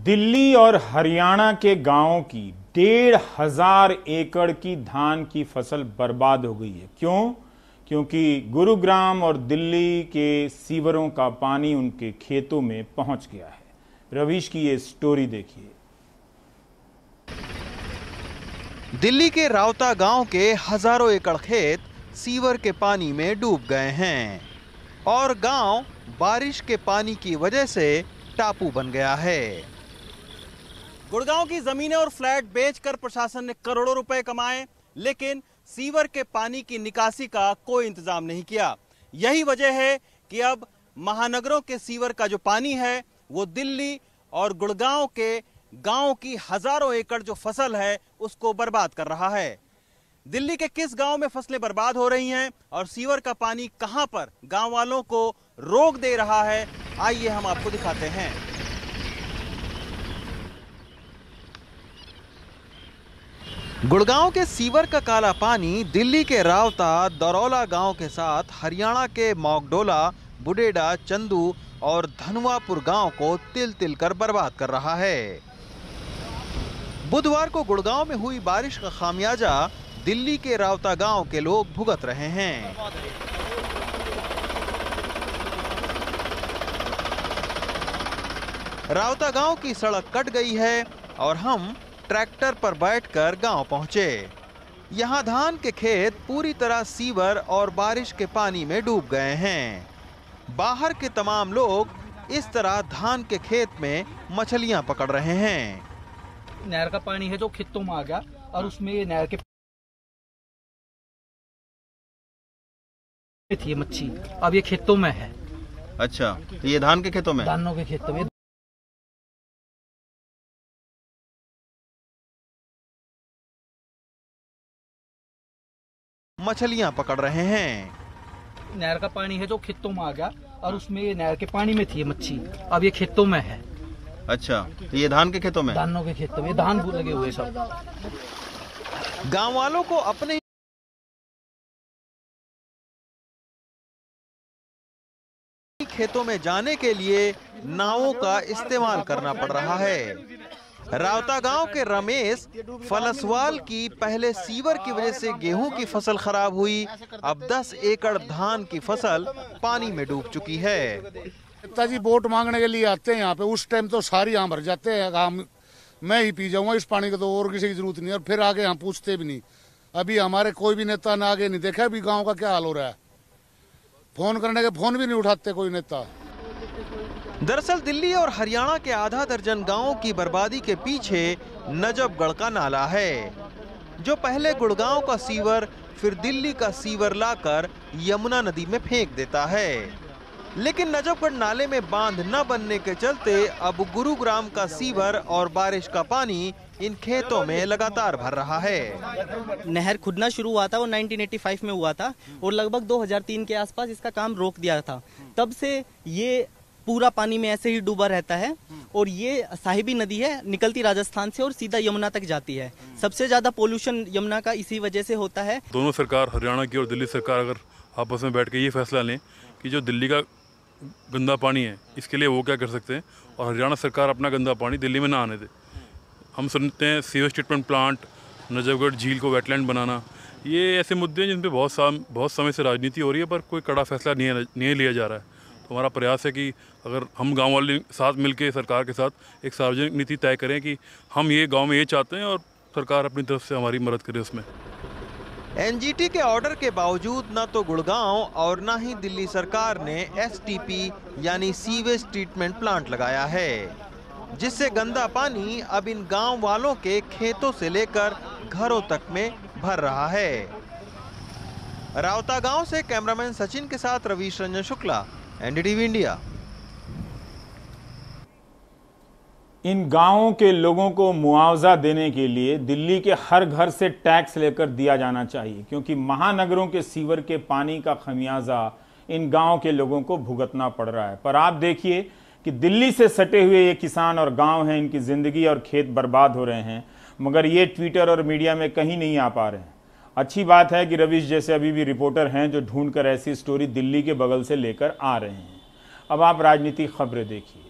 दिल्ली और हरियाणा के गांवों की 1,500 एकड़ की धान की फसल बर्बाद हो गई है। क्यों? क्योंकि गुरुग्राम और दिल्ली के सीवरों का पानी उनके खेतों में पहुंच गया है। रवीश की ये स्टोरी देखिए। दिल्ली के रावता गांव के हजारों एकड़ खेत सीवर के पानी में डूब गए हैं और गांव बारिश के पानी की वजह से टापू बन गया है। गुड़गांव की जमीनें और फ्लैट बेचकर प्रशासन ने करोड़ों रुपए कमाए, लेकिन सीवर के पानी की निकासी का कोई इंतजाम नहीं किया। यही वजह है कि अब महानगरों के सीवर का जो पानी है वो दिल्ली और गुड़गांव के गांव की हजारों एकड़ जो फसल है उसको बर्बाद कर रहा है। दिल्ली के किस गांव में फसलें बर्बाद हो रही हैं और सीवर का पानी कहां पर गांव वालों को रोक दे रहा है, आइए हम आपको दिखाते हैं। गुड़गांव के सीवर का काला पानी दिल्ली के रावता दरौला गांव के साथ हरियाणा के मोगडोला, बुडेडा, चंदू और धनवापुर गांव को तिल तिल कर बर्बाद कर रहा है। बुधवार को गुड़गांव में हुई बारिश का खामियाजा दिल्ली के रावता गांव के लोग भुगत रहे हैं। रावता गांव की सड़क कट गई है और हम ट्रैक्टर पर बैठकर गांव पहुंचे। यहां धान के खेत पूरी तरह सीवर और बारिश के पानी में डूब गए हैं। बाहर के तमाम लोग इस तरह धान के खेत में मछलियां पकड़ रहे हैं। नहर का पानी है जो खेतों में आ गया और उसमें ये नहर के थी मच्छी, अब ये खेतों में है। अच्छा, तो ये धान के खेतों में, धानों के खेतों में मछलियां पकड़ रहे हैं। नहर का पानी है जो खेतों में आ गया और उसमें ये नहर के पानी में थी मच्छी, अब ये खेतों में है। अच्छा, तो ये धान के खेतों में, धानों के खेतों में धान लगे हुए सब। गांव वालों को अपने खेतों में जाने के लिए नावों का इस्तेमाल करना पड़ रहा है। रावता गांव के रमेश फलसवाल की पहले सीवर की वजह से गेहूं की फसल खराब हुई, अब 10 एकड़ धान की फसल पानी में डूब चुकी है। पिताजी वोट मांगने के लिए आते हैं यहाँ पे, उस टाइम तो सारी यहाँ भर जाते हैं, हम मैं ही पी जाऊंगा इस पानी को, तो और किसी की जरूरत नहीं, और फिर आगे हम पूछते भी नहीं। अभी हमारे कोई भी नेता ने आगे नहीं देखा अभी गाँव का क्या हाल हो रहा है। फोन करने के फोन भी नहीं उठाते कोई नेता। दरअसल दिल्ली और हरियाणा के आधा दर्जन गांवों की बर्बादी के पीछे नजफगढ़ का नाला है, जो पहले गुड़गांव का सीवर फिर दिल्ली का सीवर लाकर यमुना नदी में फेंक देता है। लेकिन नजफगढ़ नाले में बांध न बनने के चलते अब गुरुग्राम का सीवर और बारिश का पानी इन खेतों में लगातार भर रहा है। नहर खुदना शुरू हुआ था वो 1985 में हुआ था और लगभग 2003 के आसपास इसका काम रोक दिया था। तब से ये पूरा पानी में ऐसे ही डूबा रहता है और ये साहिबी नदी है, निकलती राजस्थान से और सीधा यमुना तक जाती है। सबसे ज्यादा पोल्यूशन यमुना का इसी वजह से होता है। दोनों सरकार, हरियाणा की और दिल्ली सरकार, अगर आपस में बैठ के ये फैसला लें कि जो दिल्ली का गंदा पानी है इसके लिए वो क्या कर सकते हैं और हरियाणा सरकार अपना गंदा पानी दिल्ली में ना आने दे। हम सुनते हैं सीवेज ट्रीटमेंट प्लांट, नजफगढ़ झील को वेटलैंड बनाना, ये ऐसे मुद्दे हैं जिन पे बहुत समय से राजनीति हो रही है पर कोई कड़ा फैसला नहीं लिया जा रहा है। तो हमारा प्रयास है कि अगर हम गांव वाले साथ मिलकर सरकार के साथ एक सार्वजनिक नीति तय करें कि हम ये गांव में ये चाहते हैं और सरकार अपनी तरफ से हमारी मदद करे उसमें। एनजीटी के ऑर्डर के बावजूद न तो गुड़गांव और न ही दिल्ली सरकार ने एसटीपी यानी सीवेज ट्रीटमेंट प्लांट लगाया है, जिससे गंदा पानी अब इन गांव वालों के खेतों से लेकर घरों तक में भर रहा है। रावता गांव से कैमरामैन सचिन के साथ रवीश रंजन शुक्ला, एनडीटीवी इंडिया। इन गांवों के लोगों को मुआवजा देने के लिए दिल्ली के हर घर से टैक्स लेकर दिया जाना चाहिए, क्योंकि महानगरों के सीवर के पानी का खमियाजा इन गांव के लोगों को भुगतना पड़ रहा है। पर आप देखिए कि दिल्ली से सटे हुए ये किसान और गांव हैं, इनकी जिंदगी और खेत बर्बाद हो रहे हैं, मगर ये ट्विटर और मीडिया में कहीं नहीं आ पा रहे हैं। अच्छी बात है कि रवीश जैसे अभी भी रिपोर्टर हैं जो ढूंढकर ऐसी स्टोरी दिल्ली के बगल से लेकर आ रहे हैं। अब आप राजनीतिक खबरें देखिए।